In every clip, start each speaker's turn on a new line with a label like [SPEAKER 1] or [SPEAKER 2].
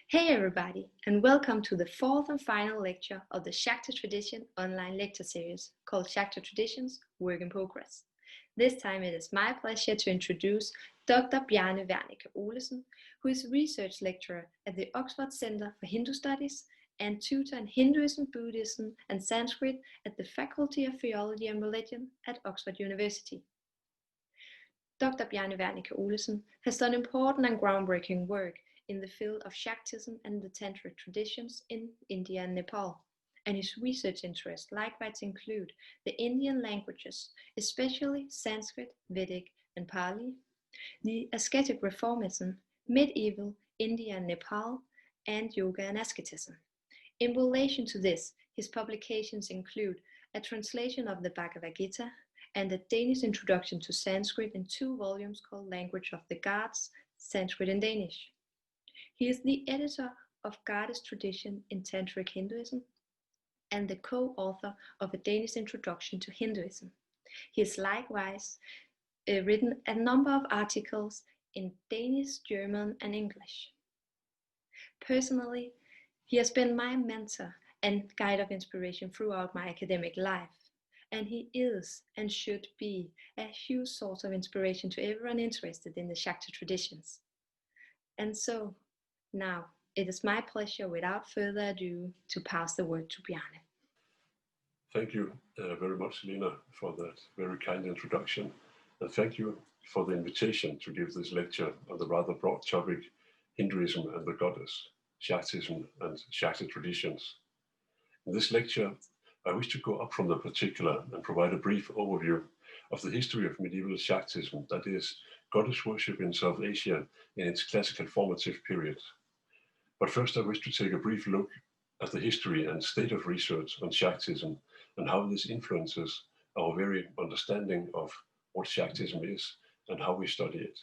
[SPEAKER 1] Hey everybody, and welcome to the fourth and final lecture of the Shakta Tradition online lecture series called Shakta Traditions Work in Progress. This time it is my pleasure to introduce Dr. Bjarne Wernicke-Olesen, who is research lecturer at the Oxford Center for Hindu Studies and tutor in Hinduism, Buddhism, and Sanskrit at the Faculty of Theology and Religion at Oxford University. Dr. Bjarne Wernicke-Olesen has done important and groundbreaking work in the field of Shaktism and the tantric traditions in India and Nepal, and his research interests likewise include the Indian languages, especially Sanskrit, Vedic, and Pali, the ascetic reformism, medieval India and Nepal, and yoga and asceticism. In relation to this, his publications include a translation of the Bhagavad Gita and a Danish introduction to Sanskrit in 2 volumes called Language of the Gods, Sanskrit and Danish. He is the editor of Goddess Tradition in Tantric Hinduism and the co-author of a Danish introduction to Hinduism. He has likewise written a number of articles in Danish, German, and English. Personally, he has been my mentor and guide of inspiration throughout my academic life, and he is and should be a huge source of inspiration to everyone interested in the Shakta traditions. And so, now, it is my pleasure, without further ado, to pass the word to Bjarne.
[SPEAKER 2] Thank you very much, Lena, for that very kind introduction. And thank you for the invitation to give this lecture on the rather broad topic, Hinduism and the Goddess, Shaktism and Shakta traditions. In this lecture, I wish to go up from the particular and provide a brief overview of the history of medieval Shaktism, that is, goddess worship in South Asia in its classical formative period. But first I wish to take a brief look at the history and state of research on Shaktism and how this influences our very understanding of what Shaktism is and how we study it.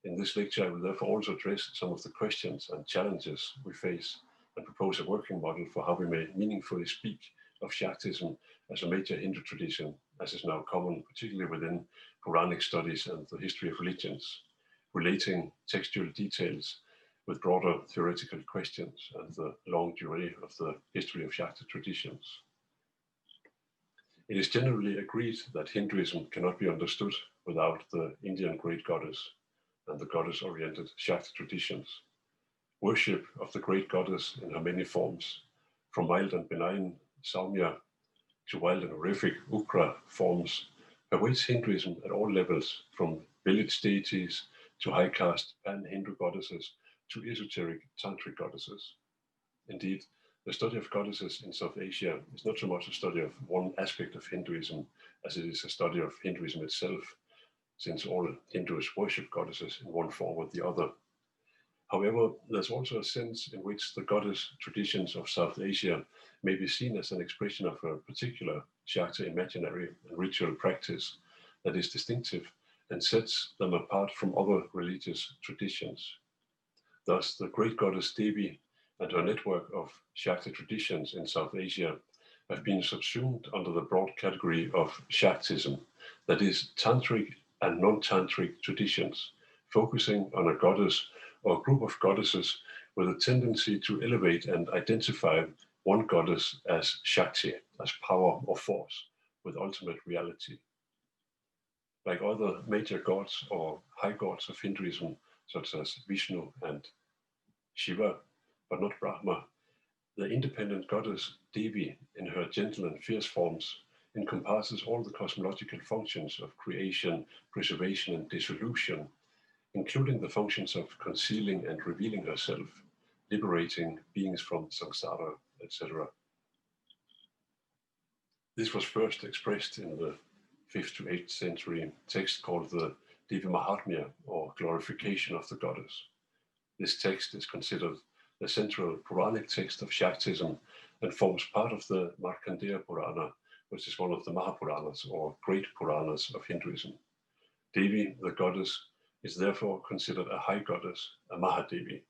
[SPEAKER 2] In this lecture, I will therefore also address some of the questions and challenges we face and propose a working model for how we may meaningfully speak of Shaktism as a major Hindu tradition, as is now common, particularly within Puranic studies and the history of religions, relating textual details with broader theoretical questions and the long durée of the history of Shakta traditions. It is generally agreed that Hinduism cannot be understood without the Indian great goddess and the goddess-oriented Shakta traditions. Worship of the great goddess in her many forms, from mild and benign Saumya to wild and horrific Ugra forms, pervades Hinduism at all levels, from village deities to high-caste pan-Hindu goddesses to esoteric tantric goddesses. Indeed, the study of goddesses in South Asia is not so much a study of one aspect of Hinduism as it is a study of Hinduism itself, since all Hindus worship goddesses in one form or the other. However, there's also a sense in which the goddess traditions of South Asia may be seen as an expression of a particular Shakta imaginary and ritual practice that is distinctive and sets them apart from other religious traditions. Thus, the great goddess Devi and her network of Shakta traditions in South Asia have been subsumed under the broad category of Shaktism, that is, tantric and non-tantric traditions, focusing on a goddess or a group of goddesses with a tendency to elevate and identify one goddess as Shakti, as power or force, with ultimate reality. Like other major gods or high gods of Hinduism, such as Vishnu and Shiva, but not Brahma, the independent goddess Devi, in her gentle and fierce forms, encompasses all the cosmological functions of creation, preservation, and dissolution, including the functions of concealing and revealing herself, liberating beings from samsara, etc. This was first expressed in the 5th to 8th century text called the Devi Mahatma, or Glorification of the Goddess. This text is considered the central Puranic text of Shaktism and forms part of the Markandeya Purana, which is one of the Mahapuranas, or great Puranas of Hinduism. Devi, the goddess, is therefore considered a high goddess, a Mahadevi,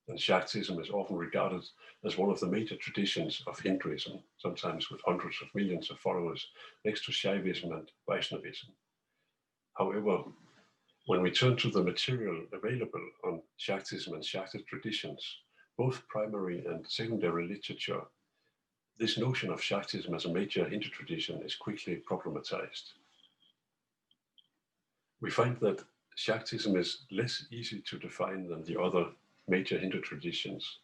[SPEAKER 2] and Shaktism is often regarded as one of the major traditions of Hinduism, sometimes with hundreds of millions of followers, next to Shaivism and Vaiṣṇavism. However, when we turn to the material available on Shaktism and Shākta traditions, both primary and secondary literature, this notion of Shaktism as a major Hindu tradition is quickly problematized. We find that Shaktism is less easy to define than the other major Hindu traditions,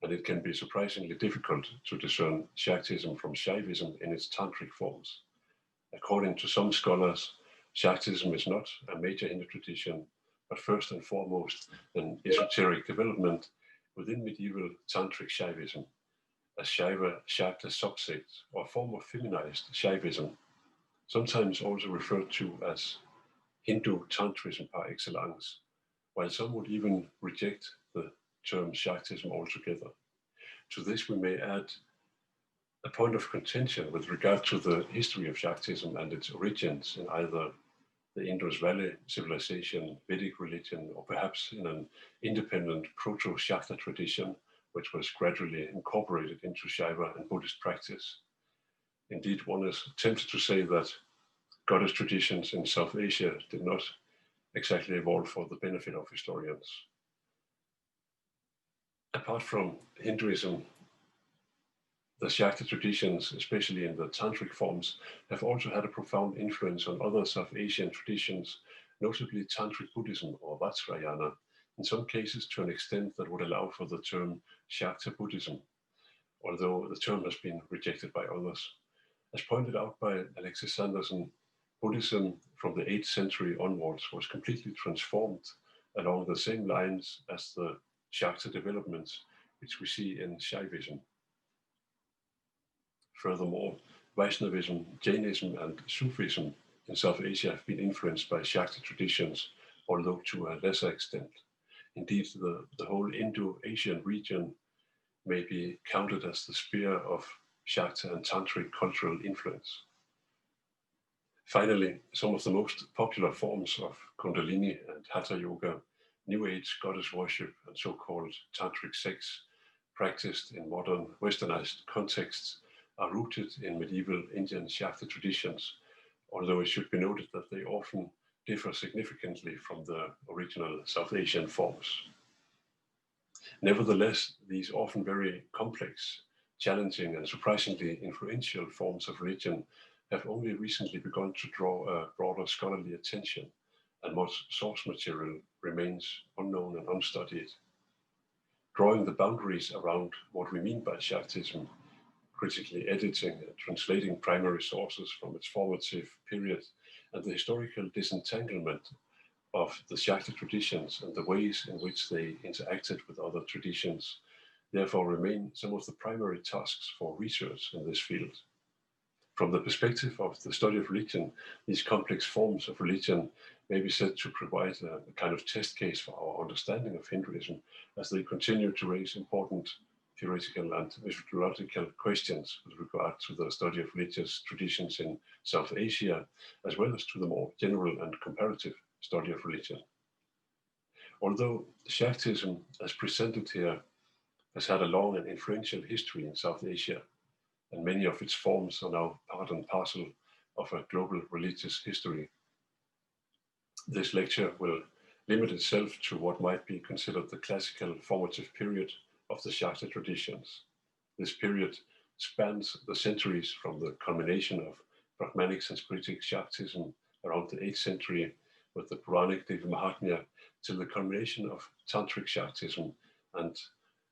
[SPEAKER 2] and it can be surprisingly difficult to discern Shaktism from Shaivism in its tantric forms. According to some scholars, Shaktism is not a major Hindu tradition, but first and foremost an esoteric development within medieval tantric Shaivism, a Shaiva-Shakta subsect or form of feminized Shaivism, sometimes also referred to as Hindu Tantrism par excellence, while some would even reject the term Shaktism altogether. To this we may add a point of contention with regard to the history of Shaktism and its origins in either the Indus Valley civilization, Vedic religion, or perhaps in an independent proto-Shakta tradition, which was gradually incorporated into Shaiva and Buddhist practice. Indeed, one is tempted to say that goddess traditions in South Asia did not exactly evolve for the benefit of historians. Apart from Hinduism, the Shakta traditions, especially in the tantric forms, have also had a profound influence on other South Asian traditions, notably Tantric Buddhism or Vajrayana, in some cases to an extent that would allow for the term Shakta Buddhism, although the term has been rejected by others. As pointed out by Alexis Sanderson, Buddhism from the 8th century onwards was completely transformed along the same lines as the Shakta developments which we see in Shaivism. Furthermore, Vaiṣṇavism, Jainism, and Sufism in South Asia have been influenced by Shakta traditions, although to a lesser extent. Indeed, the whole Indo-Asian region may be counted as the sphere of Shakta and Tantric cultural influence. Finally, some of the most popular forms of Kundalini and Hatha Yoga, New Age goddess worship, and so-called Tantric sex practiced in modern westernized contexts are rooted in medieval Indian Shakta traditions, although it should be noted that they often differ significantly from the original South Asian forms. Nevertheless, these often very complex, challenging, and surprisingly influential forms of religion have only recently begun to draw a broader scholarly attention, and much source material remains unknown and unstudied. Drawing the boundaries around what we mean by Shaktism, critically editing and translating primary sources from its formative period, and the historical disentanglement of the Shakta traditions and the ways in which they interacted with other traditions, therefore remain some of the primary tasks for research in this field. From the perspective of the study of religion, these complex forms of religion may be said to provide a kind of test case for our understanding of Hinduism, as they continue to raise important theoretical and methodological questions with regard to the study of religious traditions in South Asia, as well as to the more general and comparative study of religion. Although Shaktism, as presented here, has had a long and influential history in South Asia, and many of its forms are now part and parcel of a global religious history, this lecture will limit itself to what might be considered the classical formative period of the Shakta traditions. This period spans the centuries from the culmination of Brahmanic Sanskritic Shaktism around the 8th century with the Puranic Devi Mahatma till the culmination of Tantric Shaktism and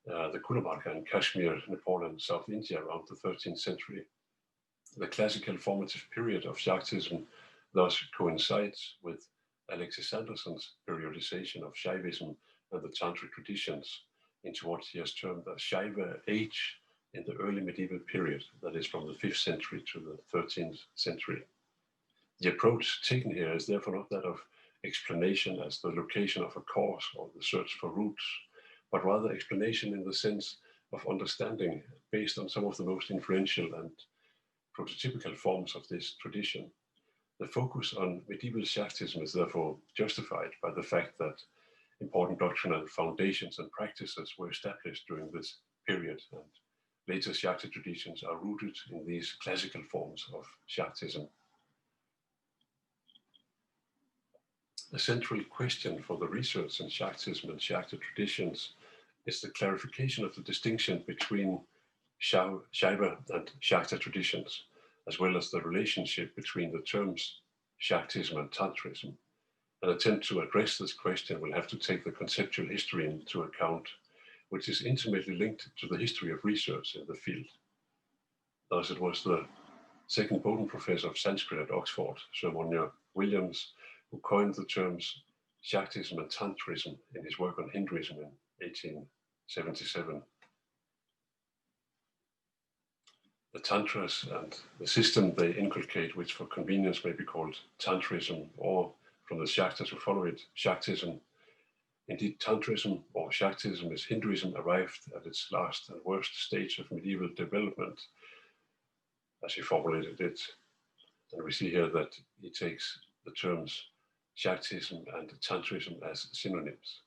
[SPEAKER 2] the Kulamarga in Kashmir, Nepal, and South India around the 13th century. The classical formative period of Shaktism thus coincides with Alexis Sanderson's periodization of Shaivism and the Tantric traditions into what he has termed a Shaiva age in the early medieval period, that is from the 5th century to the 13th century. The approach taken here is therefore not that of explanation as the location of a cause or the search for roots, but rather explanation in the sense of understanding based on some of the most influential and prototypical forms of this tradition. The focus on medieval Shaktism is therefore justified by the fact that important doctrinal foundations and practices were established during this period, and later Shakta traditions are rooted in these classical forms of Shaktism. A central question for the research in Shaktism and Shakta traditions is the clarification of the distinction between Shaiva and Shakta traditions, as well as the relationship between the terms Shaktism and Tantrism. An attempt to address this question will have to take the conceptual history into account, which is intimately linked to the history of research in the field. Thus, it was the second Bowden Professor of Sanskrit at Oxford, Sir Monja Williams, who coined the terms Shaktism and Tantrism in his work on Hinduism in 1877. The Tantras and the system they inculcate, which for convenience may be called Tantrism, or from the Shaktas who follow it, Shaktism. Indeed, Tantrism or Shaktism is Hinduism arrived at its last and worst stage of medieval development, as he formulated it. And we see here that he takes the terms Shaktism and Tantrism as synonyms.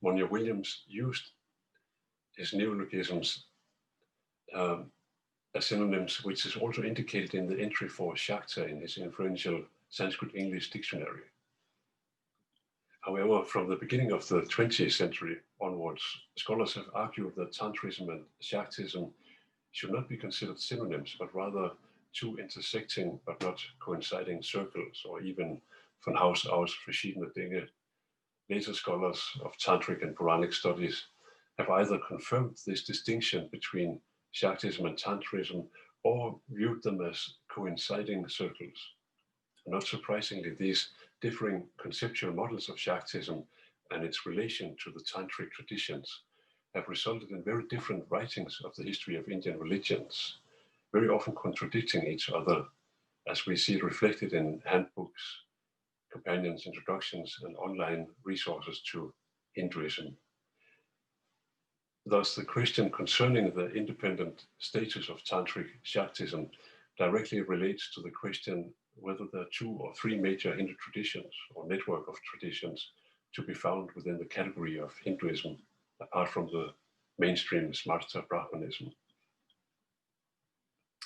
[SPEAKER 2] Monja Williams used his neologisms as synonyms, which is also indicated in the entry for Shakta in his influential Sanskrit-English dictionary. However, from the beginning of the 20th century onwards, scholars have argued that Tantrism and Shaktism should not be considered synonyms, but rather two intersecting but not coinciding circles, or even von Haus aus verschiedene Dinge. Later scholars of Tantric and Puranic studies have either confirmed this distinction between Shaktism and Tantrism or viewed them as coinciding circles. Not surprisingly, these differing conceptual models of Shaktism and its relation to the Tantric traditions have resulted in very different writings of the history of Indian religions, very often contradicting each other, as we see reflected in handbooks, companions, introductions, and online resources to Hinduism. Thus, the question concerning the independent status of Tantric Shaktism directly relates to the question whether there are two or three major Hindu traditions or network of traditions to be found within the category of Hinduism, apart from the mainstream Smarta Brahmanism.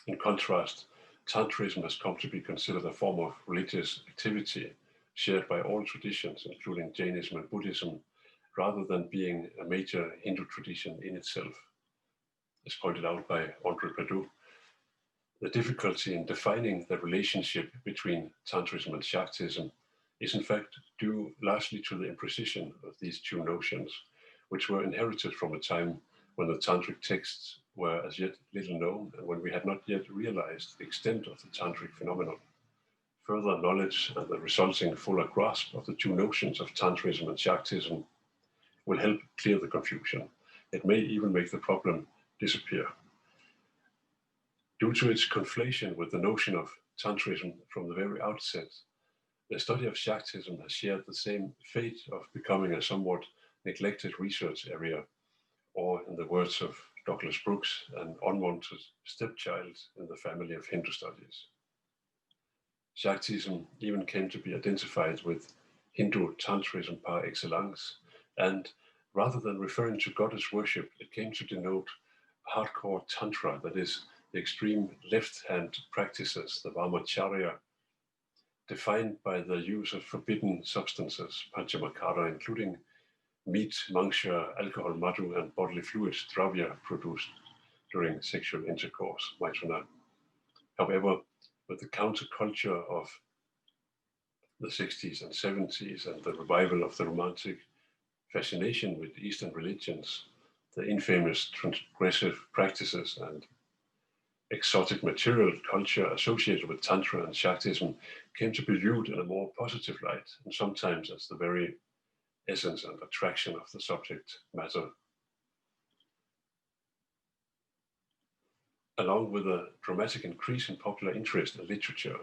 [SPEAKER 2] In contrast, Tantrism has come to be considered a form of religious activity shared by all traditions, including Jainism and Buddhism, rather than being a major Hindu tradition in itself. As pointed out by André Perdue, the difficulty in defining the relationship between Tantrism and Shaktism is in fact due largely to the imprecision of these two notions, which were inherited from a time when the Tantric texts were as yet little known and when we had not yet realized the extent of the Tantric phenomenon. Further knowledge and the resulting fuller grasp of the two notions of Tantrism and Shaktism will help clear the confusion. It may even make the problem disappear. Due to its conflation with the notion of Tantrism from the very outset, the study of Shaktism has shared the same fate of becoming a somewhat neglected research area, or in the words of Douglas Brooks, an unwanted stepchild in the family of Hindu studies. Shaktism even came to be identified with Hindu Tantrism par excellence, and rather than referring to goddess worship, it came to denote hardcore Tantra, that is, the extreme left-hand practices, the Vamacharya, defined by the use of forbidden substances, panchamakara, including meat, mangsha, alcohol, madhu, and bodily fluids, dravya, produced during sexual intercourse, maitana. However, with the counterculture of the 60s and 70s and the revival of the romantic fascination with Eastern religions, the infamous transgressive practices and exotic material culture associated with Tantra and Shaktism came to be viewed in a more positive light, and sometimes as the very essence and attraction of the subject matter. Along with a dramatic increase in popular interest in literature,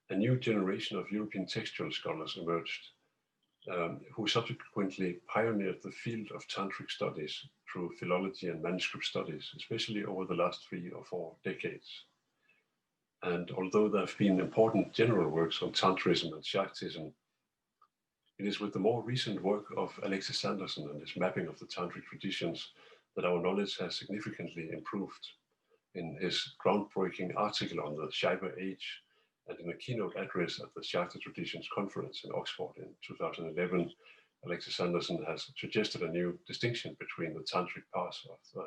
[SPEAKER 2] a new generation of European textual scholars emerged, who subsequently pioneered the field of tantric studies through philology and manuscript studies, especially over the last 3 or 4 decades. And although there have been important general works on Tantrism and Shaktism, it is with the more recent work of Alexis Sanderson and his mapping of the tantric traditions that our knowledge has significantly improved. In his groundbreaking article on the Shaiva age and in a keynote address at the Shakta Traditions Conference in Oxford in 2011, Alexis Sanderson has suggested a new distinction between the tantric parts of the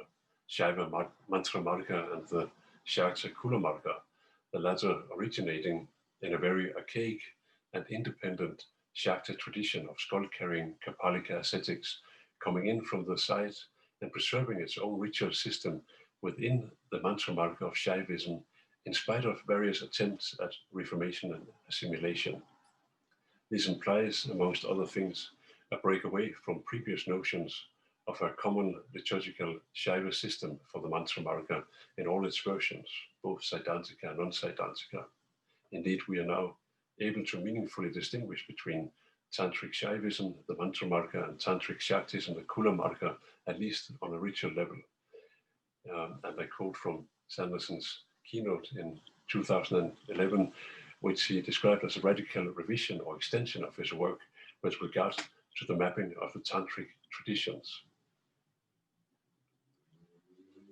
[SPEAKER 2] Shaiva mantra marga and the Shakta kula marga, the latter originating in a very archaic and independent Shakta tradition of skull-carrying Kapalika ascetics coming in from the side and preserving its own ritual system within the mantra marga of Shaivism, in spite of various attempts at reformation and assimilation. This implies, amongst other things, a breakaway from previous notions of a common liturgical Shaiva system for the mantra marga in all its versions, both Siddhantika and non-Siddhantika. Indeed, we are now able to meaningfully distinguish between tantric Shaivism, the mantra marga, and tantric Shaktism, the kula marga, at least on a ritual level. And I quote from Sanderson's keynote in 2011, which he described as a radical revision or extension of his work with regard to the mapping of the tantric traditions.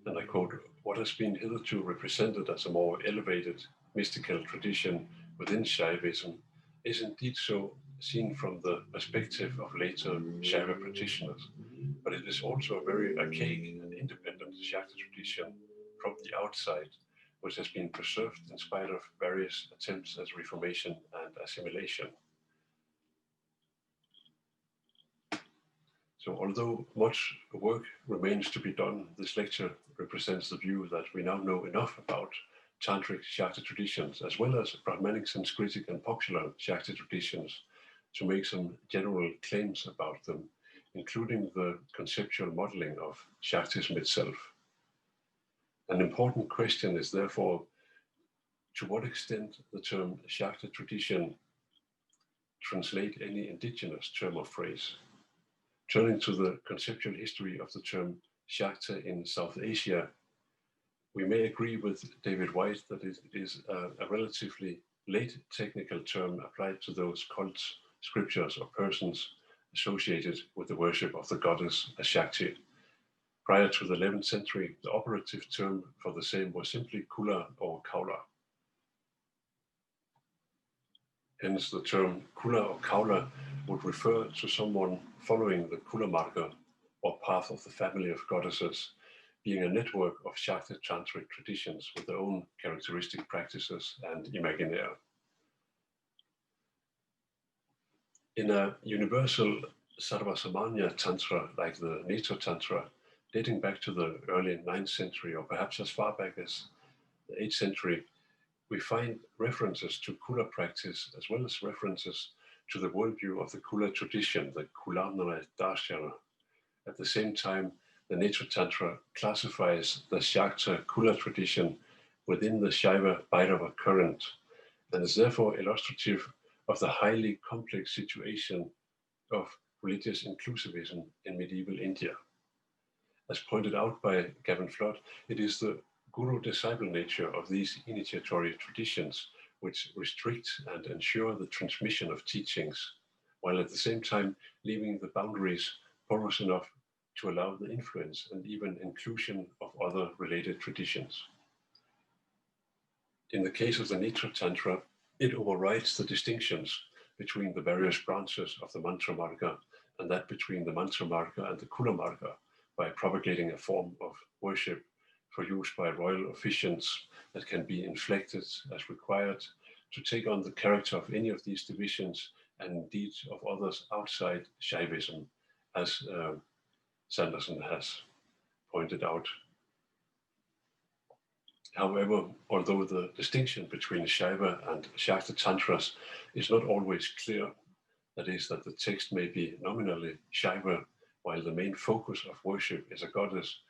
[SPEAKER 2] And I quote, "What has been hitherto represented as a more elevated mystical tradition within Shaivism is indeed so seen from the perspective of later Shaiva practitioners, but it is also a very archaic and independent Shakta tradition from the outside, which has been preserved in spite of various attempts at reformation and assimilation." So although much work remains to be done, this lecture represents the view that we now know enough about tantric Shakta traditions, as well as Brahmanic, Sanskritic and popular Shakta traditions, to make some general claims about them, including the conceptual modeling of Shaktism itself. An important question is therefore, to what extent the term Shakta tradition translate any indigenous term or phrase? Turning to the conceptual history of the term Shakta in South Asia, we may agree with David White that it is a relatively late technical term applied to those cults, scriptures, or persons associated with the worship of the goddess as Shakti. Prior to the 11th century, the operative term for the same was simply Kula or Kaula. Hence, the term Kula or Kaula would refer to someone following the Kula marga, or path of the family of goddesses, being a network of Shakta tantric traditions with their own characteristic practices and imaginaire. In a universal Sarvasamanya Tantra, like the Netra Tantra, dating back to the early 9th century, or perhaps as far back as the 8th century, we find references to Kula practice, as well as references to the worldview of the Kula tradition, the Kulamnara Darshana. At the same time, the Netra Tantra classifies the Shakta Kula tradition within the Shaiva Bhairava current, and is therefore illustrative of the highly complex situation of religious inclusivism in medieval India. As pointed out by Gavin Flood, it is the guru-disciple nature of these initiatory traditions which restrict and ensure the transmission of teachings, while at the same time leaving the boundaries porous enough to allow the influence and even inclusion of other related traditions. In the case of the Netra Tantra, it overrides the distinctions between the various branches of the mantra marga and that between the mantra marga and the kula marga by propagating a form of worship for use by royal officiants that can be inflected as required to take on the character of any of these divisions and indeed of others outside Shaivism, as Sanderson has pointed out. However, although the distinction between Shaiva and Shakta Tantras is not always clear, that is, that the text may be nominally Shaiva while the main focus of worship is a goddess,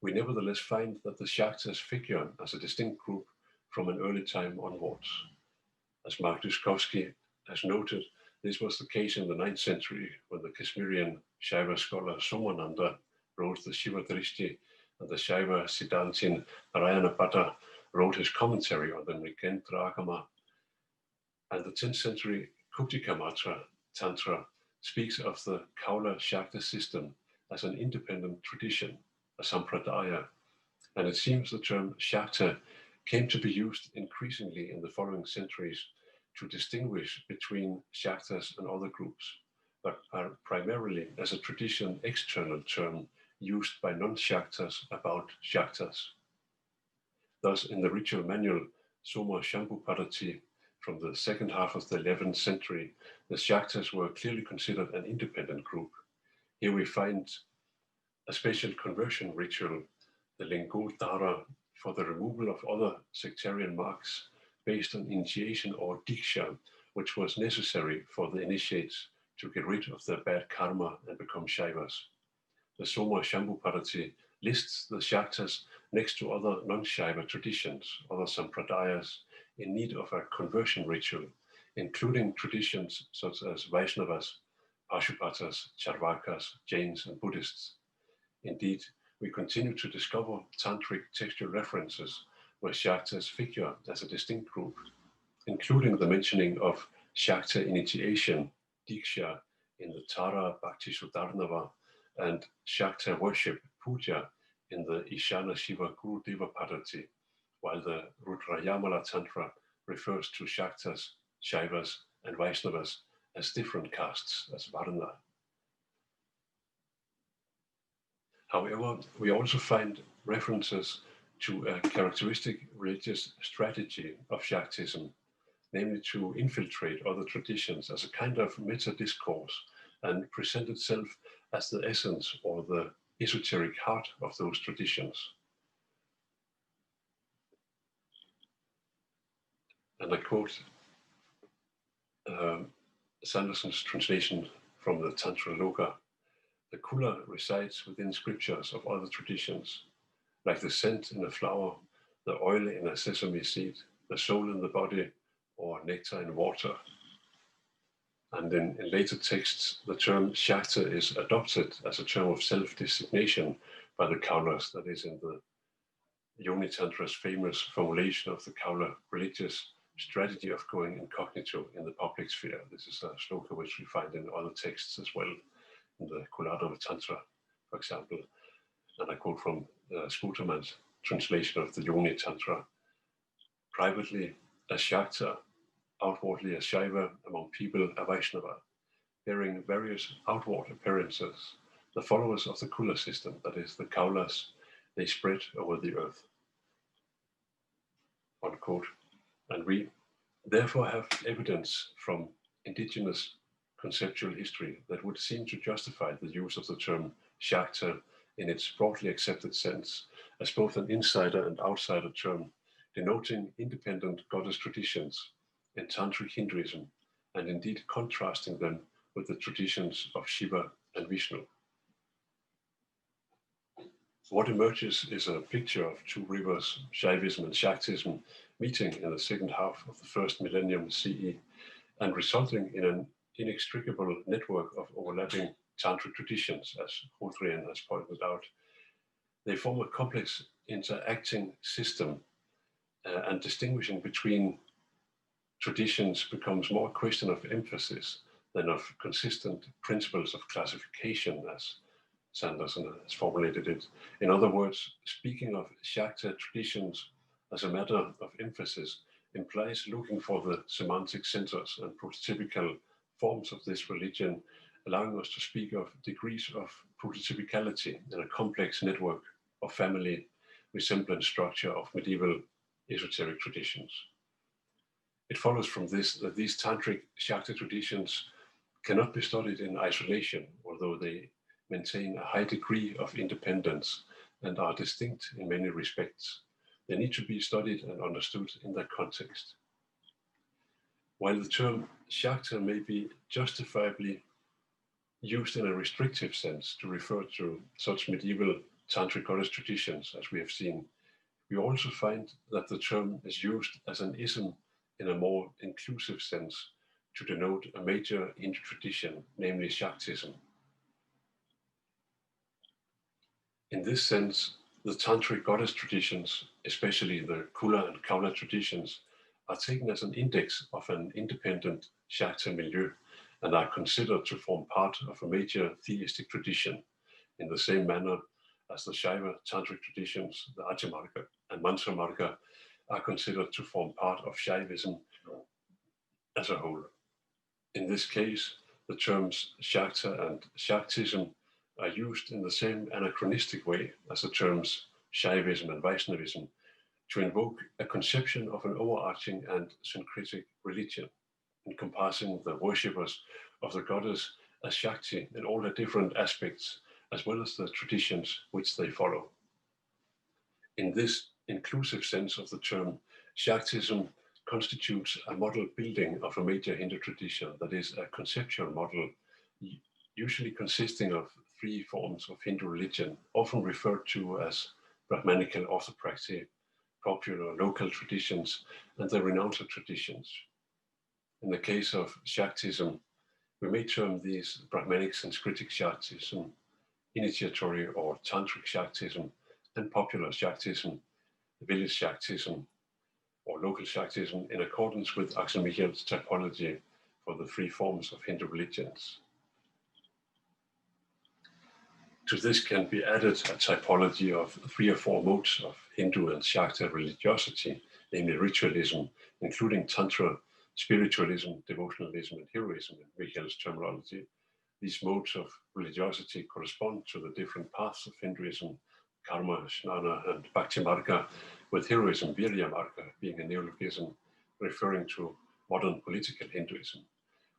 [SPEAKER 2] we nevertheless find that the Shaktas figure as a distinct group from an early time onwards. As Mark Duskovsky has noted, this was the case in the 9th century when the Kashmirian Shaiva scholar Somananda wrote the Shiva Drishti, and the Shaiva Siddhantin Narayana Bhatta wrote his commentary on the Mrigendra Agama. And the 10th century Kuptika Tantra speaks of the Kaula Shakta system as an independent tradition, a sampradaya, and it seems the term Shakta came to be used increasingly in the following centuries to distinguish between Shaktas and other groups, but are primarily as a tradition external term used by non-Shaktas about Shaktas. Thus, in the ritual manual Soma Shambhupadati from the second half of the 11th century, the Shaktas were clearly considered an independent group. Here we find a special conversion ritual, the Lingo Dara, for the removal of other sectarian marks based on initiation or diksha, which was necessary for the initiates to get rid of their bad karma and become Shaivas. The Soma Shambhupadati lists the Shaktas next to other non-Shaiva traditions, other sampradayas, in need of a conversion ritual, including traditions such as Vaishnavas, Pashupatas, Charvakas, Jains, and Buddhists. Indeed, we continue to discover tantric textual references where Shaktas figure as a distinct group, including the mentioning of Shakta initiation, Diksha, in the Tara Bhakti Sudarnava, and Shakta worship, Puja, in the Ishana Shiva Guru Deva Padati, while the Rudrayamala Tantra refers to Shaktas, Shaivas, and Vaishnavas as different castes, as Varna. However, we also find references to a characteristic religious strategy of Shaktism, namely to infiltrate other traditions as a kind of meta-discourse and present itself as the essence or the esoteric heart of those traditions. And I quote Sanderson's translation from the Tantra Loka: "The kula resides within scriptures of other traditions, like the scent in a flower, the oil in a sesame seed, the soul in the body, or nectar in water." And in later texts, the term Shakta is adopted as a term of self-designation by the Kaulas, that is, in the Yoni Tantra's famous formulation of the Kaula religious strategy of going incognito in the public sphere. This is a sloka which we find in other texts as well, in the Kuladava Tantra, for example. And I quote from Skuterman's translation of the Yoni Tantra: "Privately a Shakta, outwardly a Shaiva, among people a Vaishnava, bearing various outward appearances, the followers of the Kula system, that is, the Kaulas, they spread over the earth." Unquote. And we therefore have evidence from indigenous conceptual history that would seem to justify the use of the term Shakta in its broadly accepted sense as both an insider and outsider term, denoting independent goddess traditions in Tantric Hinduism, and indeed contrasting them with the traditions of Shiva and Vishnu. What emerges is a picture of two rivers, Shaivism and Shaktism, meeting in the second half of the first millennium CE, and resulting in an inextricable network of overlapping Tantric traditions, as Rodrian has pointed out. They form a complex interacting system, and distinguishing between traditions becomes more a question of emphasis than of consistent principles of classification, as Sanderson has formulated it. In other words, speaking of Shakta traditions as a matter of emphasis implies looking for the semantic centers and prototypical forms of this religion, allowing us to speak of degrees of prototypicality in a complex network of family resemblance structure of medieval esoteric traditions. It follows from this that these Tantric Shakta traditions cannot be studied in isolation, although they maintain a high degree of independence and are distinct in many respects. They need to be studied and understood in that context. While the term Shakta may be justifiably used in a restrictive sense to refer to such medieval Tantric goddess traditions as we have seen, we also find that the term is used as an ism in a more inclusive sense to denote a major Hindu tradition, namely Shaktism. In this sense, the Tantric goddess traditions, especially the Kula and Kaula traditions, are taken as an index of an independent Shakta milieu and are considered to form part of a major theistic tradition, in the same manner as the Shaiva Tantric traditions, the Ajamarga and Mantramarga, are considered to form part of Shaivism as a whole. In this case, the terms Śākta and Śāktism are used in the same anachronistic way as the terms Shaivism and Vaiṣṇavism to invoke a conception of an overarching and syncretic religion, encompassing the worshippers of the goddess as Shakti in all the different aspects, as well as the traditions which they follow. In this inclusive sense of the term, Shaktism constitutes a model building of a major Hindu tradition, that is, a conceptual model usually consisting of three forms of Hindu religion, often referred to as Brahmanical orthopraxy, popular local traditions, and the renounced traditions. In the case of Shaktism, we may term these Brahmanic Sanskritic Shaktism, initiatory or tantric Shaktism, and popular Shaktism, village Shaktism, or local Shaktism, in accordance with Axel Michel's typology for the three forms of Hindu religions. To this can be added a typology of 3 or 4 modes of Hindu and Shakta religiosity, namely ritualism, including Tantra, spiritualism, devotionalism, and heroism in Michel's terminology. These modes of religiosity correspond to the different paths of Hinduism, karma, jnana, and bhakti marga, with heroism, virya marga, being a neologism referring to modern political Hinduism.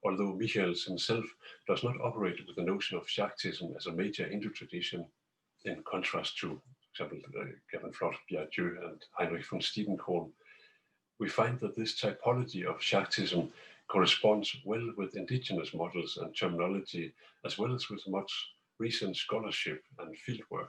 [SPEAKER 2] Although Michels himself does not operate with the notion of Shaktism as a major Hindu tradition, in contrast to, for example, Gavin Flott-Bjerregaard and Heinrich von Stiedenkorn, we find that this typology of Shaktism corresponds well with indigenous models and terminology, as well as with much recent scholarship and fieldwork.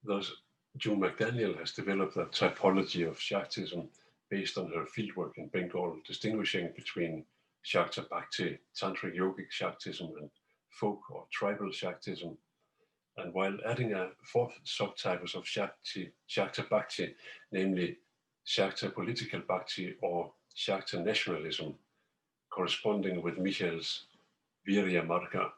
[SPEAKER 2] Thus, June McDaniel has developed a typology of Shaktism based on her fieldwork in Bengal, distinguishing between Shakta Bhakti, Tantric Yogic Shaktism, and folk or tribal Shaktism, and while adding a 4th subtype of Shakta Bhakti, namely Shakta Political Bhakti or Shakta Nationalism, corresponding with Michel's Virya Marga.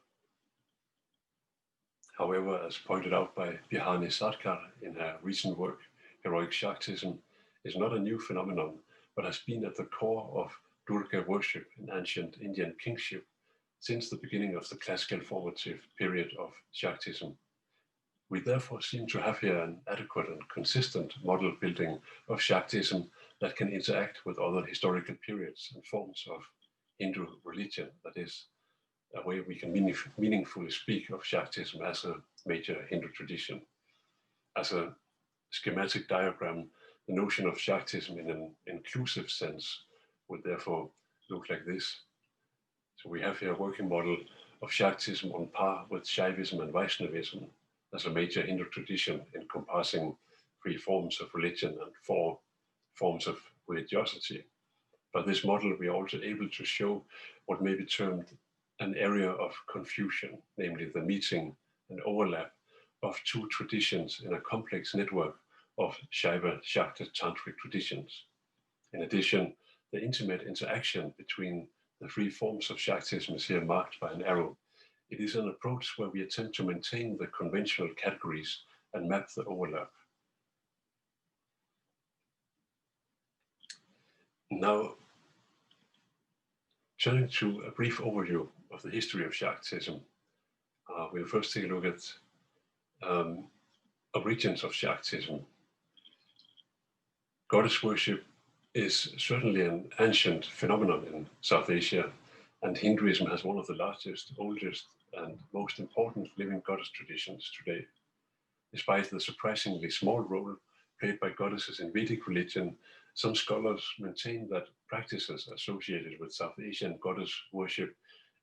[SPEAKER 2] However, as pointed out by Bjarne Wernicke-Olesen in her recent work, Heroic Shaktism is not a new phenomenon, but has been at the core of Durga worship in ancient Indian kingship since the beginning of the classical formative period of Shaktism. We therefore seem to have here an adequate and consistent model building of Shaktism that can interact with other historical periods and forms of Hindu religion. That is a way we can meaningfully speak of Shaktism as a major Hindu tradition. As a schematic diagram, the notion of Shaktism in an inclusive sense would therefore look like this. So we have here a working model of Shaktism on par with Shaivism and Vaiṣṇavism as a major Hindu tradition encompassing 3 forms of religion and 4 forms of religiosity. By this model, we are also able to show what may be termed an area of confusion, namely the meeting and overlap of 2 traditions in a complex network of Shaiva Shakta Tantric traditions. In addition, the intimate interaction between the 3 forms of Shaktism is here marked by an arrow. It is an approach where we attempt to maintain the conventional categories and map the overlap. Now, turning to a brief overview of the history of Shaktism, we'll first take a look at origins of Shaktism. Goddess worship is certainly an ancient phenomenon in South Asia, and Hinduism has one of the largest, oldest, and most important living goddess traditions today. Despite the surprisingly small role played by goddesses in Vedic religion, some scholars maintain that practices associated with South Asian goddess worship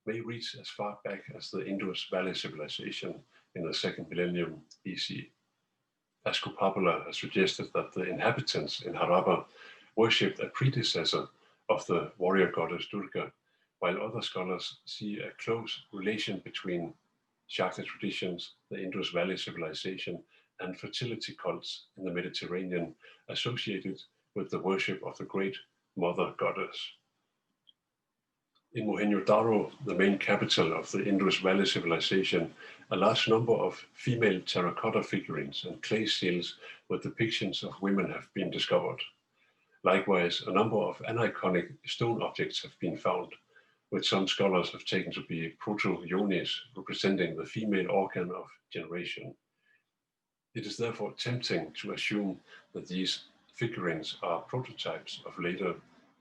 [SPEAKER 2] may reach as far back as the Indus Valley civilization in the 2nd millennium BC. Ascopopola has suggested that the inhabitants in Harappa worshipped a predecessor of the warrior goddess Durga, while other scholars see a close relation between Shakta traditions, the Indus Valley civilization, and fertility cults in the Mediterranean associated with the worship of the great mother goddess. In Mohenjo-Daro, the main capital of the Indus Valley civilization, a large number of female terracotta figurines and clay seals with depictions of women have been discovered. Likewise, a number of aniconic stone objects have been found, which some scholars have taken to be proto-yonis, representing the female organ of generation. It is therefore tempting to assume that these figurines are prototypes of later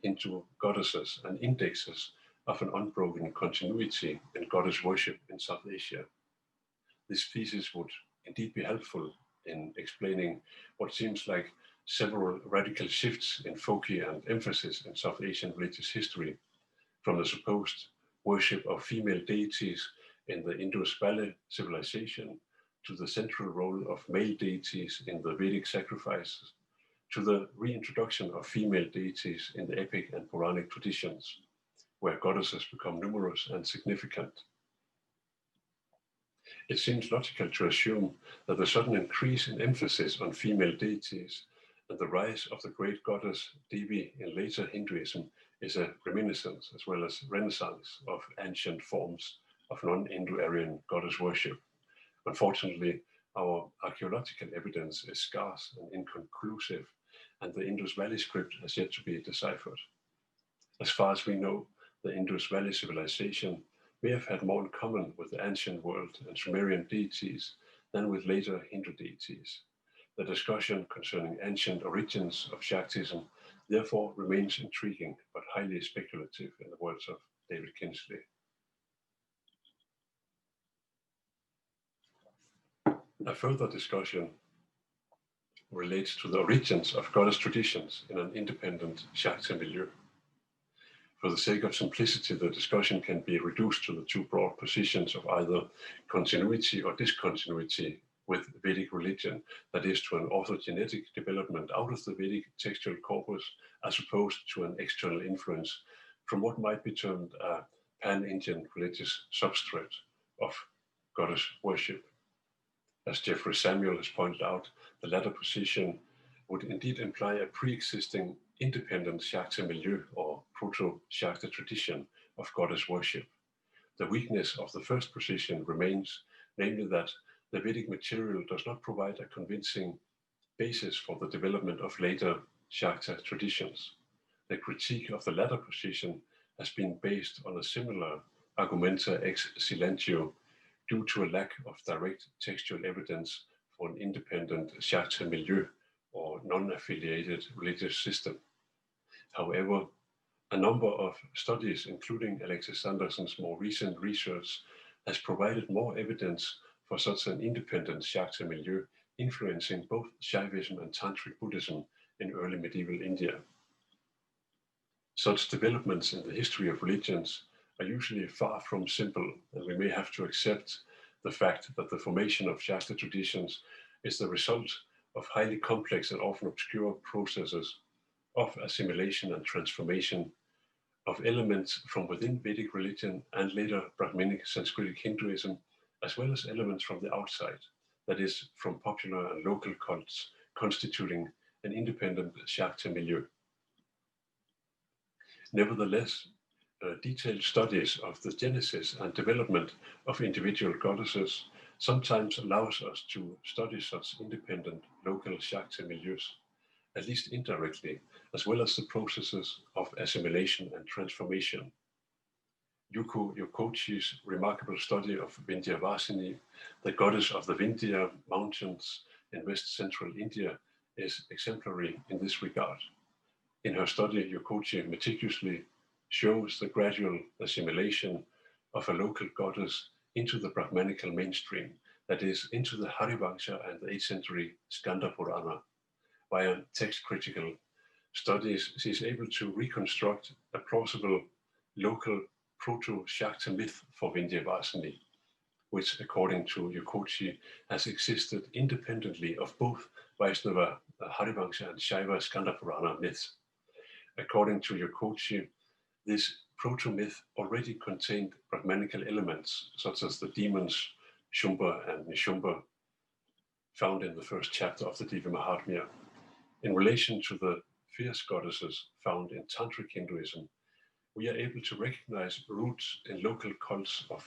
[SPEAKER 2] Hindu goddesses and indexes of an unbroken continuity in goddess worship in South Asia. This thesis would indeed be helpful in explaining what seems like several radical shifts in focus and emphasis in South Asian religious history, from the supposed worship of female deities in the Indus Valley civilization to the central role of male deities in the Vedic sacrifices, to the reintroduction of female deities in the epic and Puranic traditions, where goddesses become numerous and significant. It seems logical to assume that the sudden increase in emphasis on female deities and the rise of the great goddess Devi in later Hinduism is a reminiscence as well as renaissance of ancient forms of non-Indo-Aryan goddess worship. Unfortunately, our archaeological evidence is scarce and inconclusive, and the Indus Valley script has yet to be deciphered. As far as we know, the Indus Valley civilization may have had more in common with the ancient world and Sumerian deities than with later Hindu deities. The discussion concerning ancient origins of Shaktism therefore remains intriguing but highly speculative, in the words of David Kinsley. A further discussion relates to the origins of goddess traditions in an independent Shakta milieu. For the sake of simplicity, the discussion can be reduced to the two broad positions of either continuity or discontinuity with Vedic religion, that is, to an orthogenetic development out of the Vedic textual corpus, as opposed to an external influence from what might be termed a pan-Indian religious substrate of goddess worship. As Jeffrey Samuel has pointed out, the latter position would indeed imply a pre-existing independent Shakta milieu or proto-Shakta tradition of goddess worship. The weakness of the first position remains, namely that the Vedic material does not provide a convincing basis for the development of later Shakta traditions. The critique of the latter position has been based on a similar argumenta ex silentio due to a lack of direct textual evidence for an independent Shakta milieu or non-affiliated religious system. However, a number of studies, including Alexis Sanderson's more recent research, has provided more evidence for such an independent Shakta milieu influencing both Shaivism and tantric Buddhism in early medieval India. Such developments in the history of religions are usually far from simple, and we may have to accept the fact that the formation of Shakta traditions is the result of highly complex and often obscure processes of assimilation and transformation of elements from within Vedic religion and later Brahminic Sanskritic Hinduism, as well as elements from the outside, that is, from popular and local cults constituting an independent Shakta milieu. Nevertheless, detailed studies of the genesis and development of individual goddesses sometimes allows us to study such independent local Shakta milieus, at least indirectly, as well as the processes of assimilation and transformation. Yuko Yokochi's remarkable study of Vindhyavasini, the goddess of the Vindhya mountains in west central India, is exemplary in this regard. In her study, Yokochi meticulously shows the gradual assimilation of a local goddess into the Brahmanical mainstream, that is, into the Harivansha and the 8th century Skanda Purana. Via text-critical studies, she is able to reconstruct a plausible local proto-Shakta myth for Vindhyavasini, which, according to Yokochi, has existed independently of both Vaishnava Harivansha and Shaiva Skanda Purana myths. According to Yokochi, this proto-myth already contained Brahmanical elements, such as the demons Shumba and Nishumba, found in the first chapter of the Devi Mahatma. In relation to the fierce goddesses found in Tantric Hinduism, we are able to recognize roots in local cults of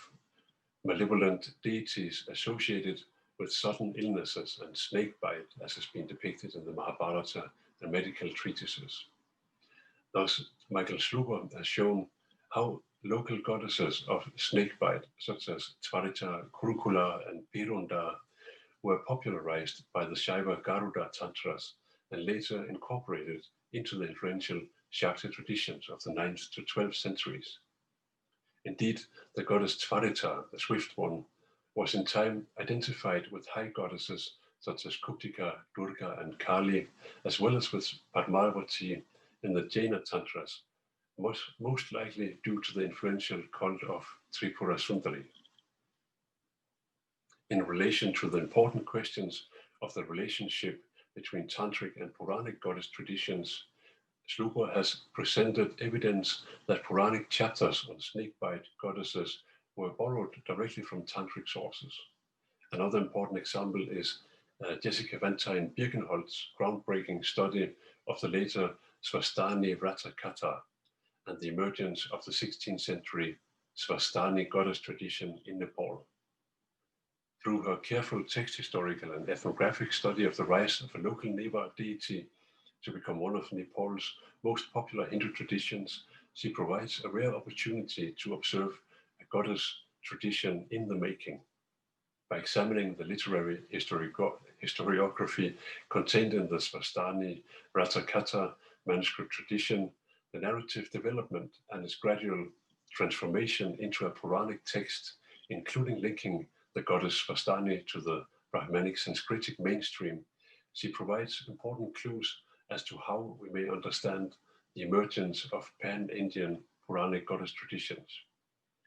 [SPEAKER 2] malevolent deities associated with sudden illnesses and snakebite, as has been depicted in the Mahabharata and medical treatises. Thus, Michael Schluber has shown how local goddesses of snakebite, such as Tvarita, Kurukula, and Pirunda, were popularized by the Shaiva Garuda Tantras and later incorporated into the influential Shakti traditions of the 9th to 12th centuries. Indeed, the goddess Tvarita, the swift one, was in time identified with high goddesses such as Kuptika, Durga, and Kali, as well as with Padmavati in the Jaina Tantras, most likely due to the influential cult of Tripura Sundari. In relation to the important questions of the relationship between Tantric and Puranic goddess traditions, Sluga has presented evidence that Puranic chapters on snakebite goddesses were borrowed directly from Tantric sources. Another important example is Jessica Van Birkenholt's groundbreaking study of the later Svastani Vrata Katha and the emergence of the 16th century Svastani goddess tradition in Nepal. Through her careful text historical and ethnographic study of the rise of a local Neva deity to become one of Nepal's most popular Hindu traditions, she provides a rare opportunity to observe a goddess tradition in the making. By examining the literary historiography contained in the Svastani Vratakatha manuscript tradition, the narrative development and its gradual transformation into a Puranic text, including linking the goddess Svastani to the Brahmanic Sanskritic mainstream, she provides important clues as to how we may understand the emergence of pan-Indian Puranic goddess traditions.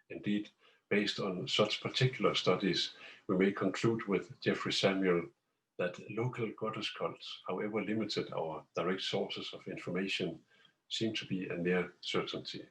[SPEAKER 2] Indeed, based on such particular studies, we may conclude with Jeffrey Samuel that local goddess cults, however limited our direct sources of information, seem to be a near certainty.